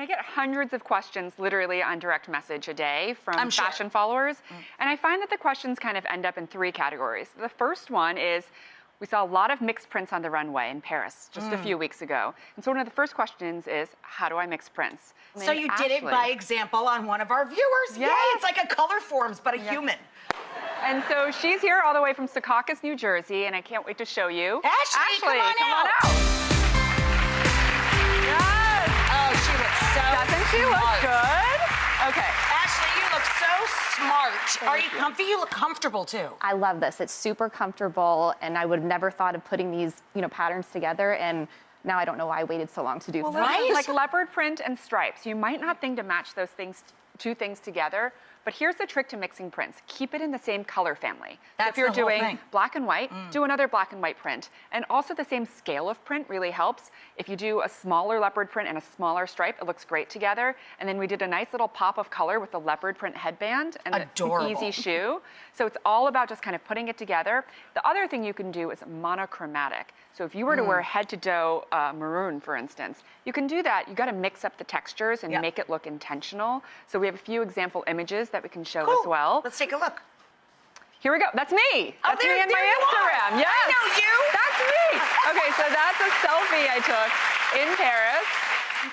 I get hundreds of questions literally on direct message a day from fashion followers. And I find that the questions kind of end up in 3 categories. The first one is, we saw a lot of mixed prints on the runway in Paris just a few weeks ago. And so one of the first questions is, how do I mix prints? So you did it by example on one of our viewers. Yes. Yay, it's like a color forms, but a human. And so she's here all the way from Secaucus, New Jersey, and I can't wait to show you. Ashley, come on out. Yes. Oh, she looks so Doesn't she look good? Okay. Ashley, you look so smart. Are you comfy? You look comfortable too. I love this. It's super comfortable, and I would have never thought of putting these, patterns together. And now I don't know why I waited so long to do this. Right? Like leopard print and stripes. You might not think to match those things, 2 things together, but here's the trick to mixing prints. Keep it in the same color family. That's so if you're the whole doing thing. black and white, do another black and white print. And also the same scale of print really helps. If you do a smaller leopard print and a smaller stripe, it looks great together. And then we did a nice little pop of color with the leopard print headband and the easy shoe. So it's all about just kind of putting it together. The other thing you can do is monochromatic. So if you were to wear head to toe maroon, for instance, you can do that. You got to mix up the textures and make it look intentional. So we have a few example images that we can show as well. Let's take a look. Here we go. That's me. That's me on my Instagram. Yes. I know you. That's me. Okay, so that's a selfie I took in Paris.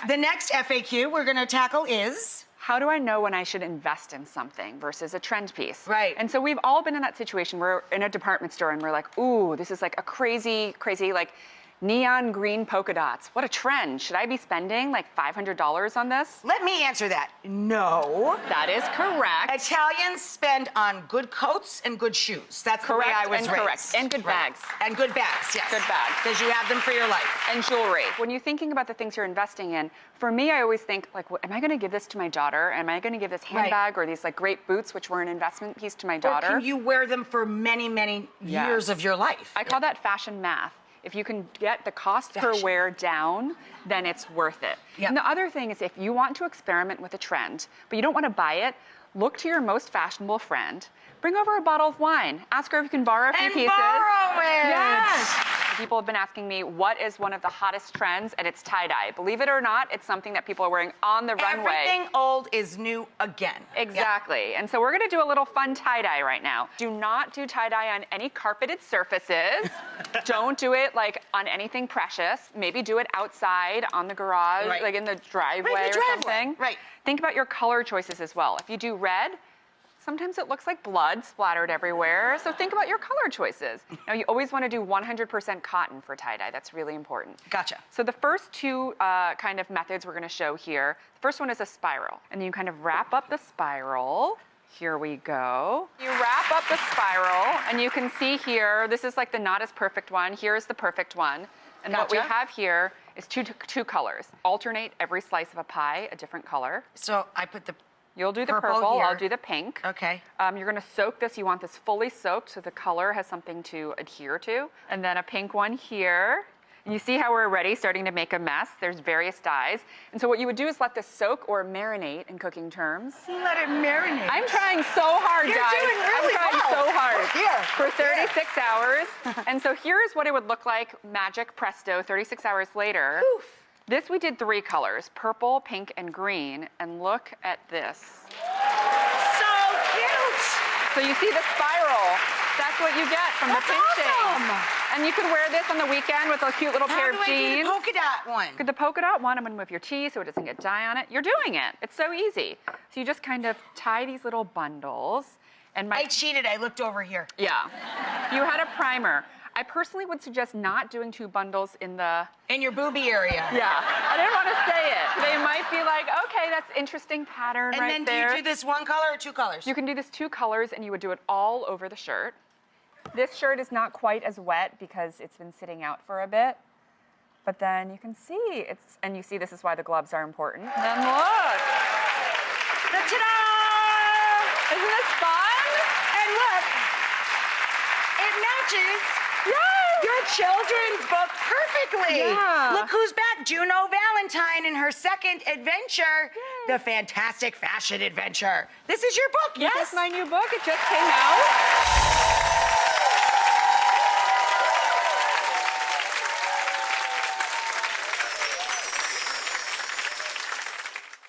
The next FAQ we're going to tackle is... How do I know when I should invest in something versus a trend piece? Right. And so we've all been in that situation. We're in a department store and we're like, ooh, this is like a crazy, like neon green polka dots. What a trend. Should I be spending like $500 on this? Let me answer that. No. That is correct. Italians spend on good coats and good shoes. That's the way I was raised. Correct. And good bags. And good bags, yes. Good bags. Because you have them for your life. And jewelry. When you're thinking about the things you're investing in, for me, I always think, like, am I going to give this to my daughter? Am I going to give this handbag or these like great boots, which were an investment piece, to my daughter? Or can you wear them for many, many years of your life? I call that fashion math. If you can get the cost per wear down, then it's worth it. And the other thing is, if you want to experiment with a trend, but you don't want to buy it, look to your most fashionable friend. Bring over a bottle of wine. Ask her if you can borrow a few pieces. Borrow it! Yes! People have been asking me, what is one of the hottest trends? And it's tie-dye. Believe it or not, it's something that people are wearing on the runway. Everything old is new again. Exactly. And so we're going to do a little fun tie-dye right now. Do not do tie-dye on any carpeted surfaces. Don't do it like on anything precious. Maybe do it outside on the garage, like in the driveway or something. Right. Think about your color choices as well. If you do red, sometimes it looks like blood splattered everywhere, so think about your color choices. Now, you always want to do 100% cotton for tie-dye. That's really important. Gotcha. So the first 2 kind of methods we're going to show here, the first one is a spiral. And then you kind of wrap up the spiral. Here we go. You wrap up the spiral, and you can see here, this is like the not as perfect one. Here is the perfect one. And what we have here is two colors. Alternate every slice of a pie, a different color. So I put the You'll do the purple, I'll do the pink. Okay. You're gonna soak this, you want this fully soaked so the color has something to adhere to. And then a pink one here. And you see how we're already starting to make a mess. There's various dyes. And so what you would do is let this soak or marinate in cooking terms. Let it marinate. I'm trying so hard, You're guys. doing really I'm trying so hard. Here. For 36 hours. And so here's what it would look like, magic presto, 36 hours later. Oof. This we did 3 colors, purple, pink, and green. And look at this. So cute. So you see the spiral. That's what you get from the pinching. Awesome. And you can wear this on the weekend with a cute little pair of jeans. How do I do the polka dot one? The polka dot one, I'm gonna move your T so it doesn't get dye on it. You're doing it. It's so easy. So you just kind of tie these little bundles. And I cheated, I looked over here. Yeah. You had a primer. I personally would suggest not doing 2 bundles in your boobie area. Yeah, I didn't want to say it. They might be like, okay, that's interesting pattern right there. And then do you do this 1 color or 2 colors? You can do this 2 colors and you would do it all over the shirt. This shirt is not quite as wet because it's been sitting out for a bit. But then you can see and you see this is why the gloves are important. And then look. Ta-da! Isn't this fun? And look, it matches your children's book perfectly. Yeah. Look who's back, Juno Valentine in her 2nd adventure, The Fantastic Fashion Adventure. This is your book, yes? This is my new book. It just came out.